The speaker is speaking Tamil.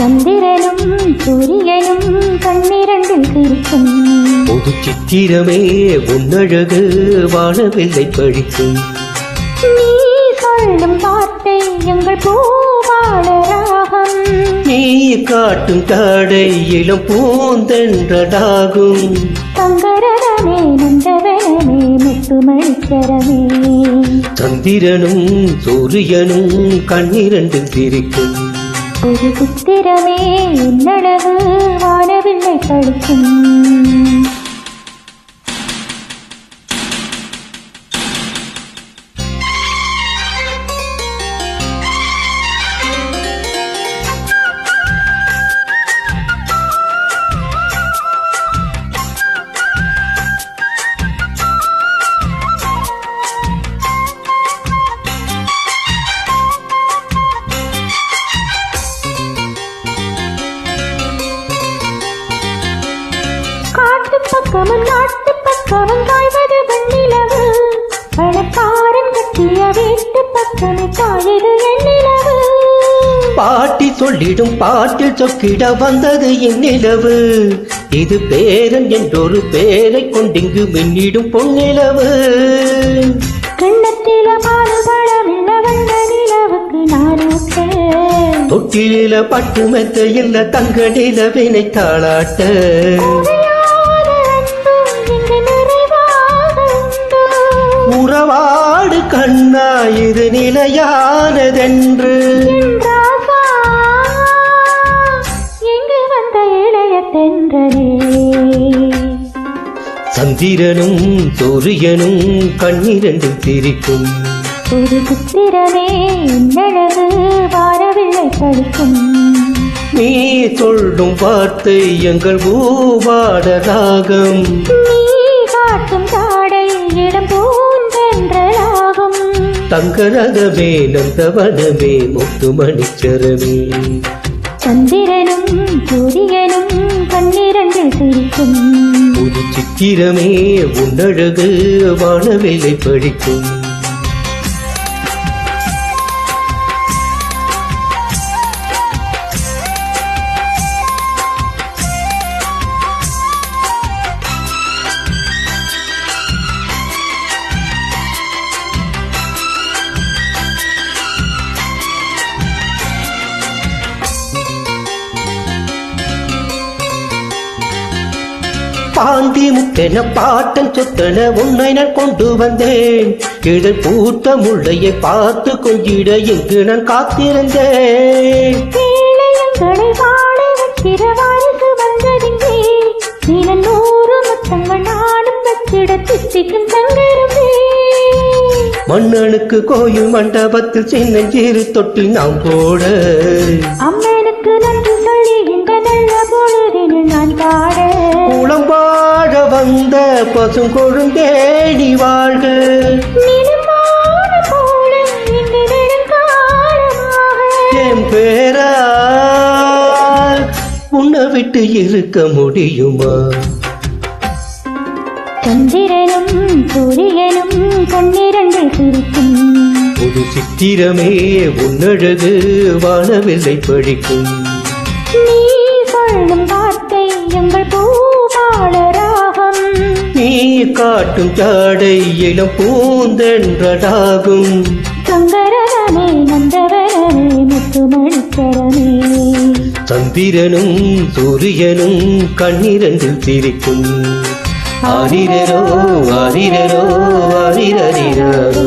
சந்திரனும் சூரியனும் கண்ணிரண்டில் சிரிக்கும். புது சித்திரமே உன்னழகு வானவில்லை பழிக்கும். நீ சொல்லும் வார்த்தை எங்கள் பூவாள ராகம். நீ காட்டும் தாடை இளம் பூந்தென்றடாகும். தங்கரமே நந்தவனமே முத்துமணிச்சரமே. சந்திரனும் சூரியனும் கண்ணிரண்டில் சிரிக்கும். ஒரு சித்திரமே உன்னழகு வானவில்லை பழிக்கும். பக்கமும் நாட்டு பக்கமும் காய்வது வெண்ணிலவு. பணக்காரன் கட்டிய வீட்டு பக்கமே காயது எண்ணிலவு. பாட்டி சொல்லிடும் பாட்டில் சொக்கிட வந்தது இந்நிலவு. இது பேரன் என்றொரு பேரை கொண்டிங்கு மின்னிடும் பொன்னிலவு. கிண்ணத்தில பாடுபடமில்ல வந்த நிலவுக்கு நானூட்ட. தொட்டில பட்டு மெத்த இல்ல தங்க நிலவினை தாளாட்ட. உறவாடு கண்ணா இது நிலையானதென்று. எங்கு வந்த இளைய தென்றலே. சந்திரனும் சூரியனும் கண்ணிரண்டில் சிரிக்கும். ஒரு சித்திரமே உன்னழகு வாரவில்லை பழிக்கும். நீ சொல்லும் வார்த்தை எங்கள் பூவாட ராகம். நீ காட்டும் தாடை இடம் பூந்தென்றலாகும். தங்கரதமே நந்தவனமே முத்துமணிச்சரமே. சந்திரனும் சூரியனும் கண்ணிரண்டில் சிரிக்கும். புது சித்திரமே உன்னழகு வானவில்லை பழிக்கும். பாண்டி முத்தென பாட்டன் சொத்தன உன்னை நான் கொண்டு வந்தேன். இதழ் பூத்த முள்ளையை பார்த்து கொஞ்சிட இங்கு நான் காத்திருந்தேன். எங்களை வாழ வைக்கிற வாரிசு வந்ததிங்கே. தினம் 100 முத்தங்கள் நானும் வச்சிட தித்திக்கும் தங்கருமே. மன்னனுக்கு கோயில் மண்டபத்தில் சின்னஞ்சிறு தொட்டி நாம் போட. அம்மனுக்கு நன்றி சொல்லி இந்த நல்ல பொழுதினில் நான் பாட. குளம் வாழ வந்த பசும் கொழுந்தேடி வாழ்க. போல இங்கு நெடுங்காலமாக என் பேரா உன்னை விட்டு இருக்க முடியுமா? சந்திரனும் சூரியனும் கண்ணிரண்டில் சிரிக்கும். ஒரு சித்திரமே உன்னழகு வானவில்லை பழிக்கும். நீ சொல்லும் வார்த்தை எங்கள் பூவாள ராகம். நீ காட்டும் தாடை இளம் பூந்தென்றடாகும். சங்கரமே நந்தவனமே முத்துமணிச்சரமே. சந்திரனும் சூரியனும் கண்ணிரண்டில் சிரிக்கும். ஆரிரரோ ஆரிரரோ ஆரிரரிரரோ.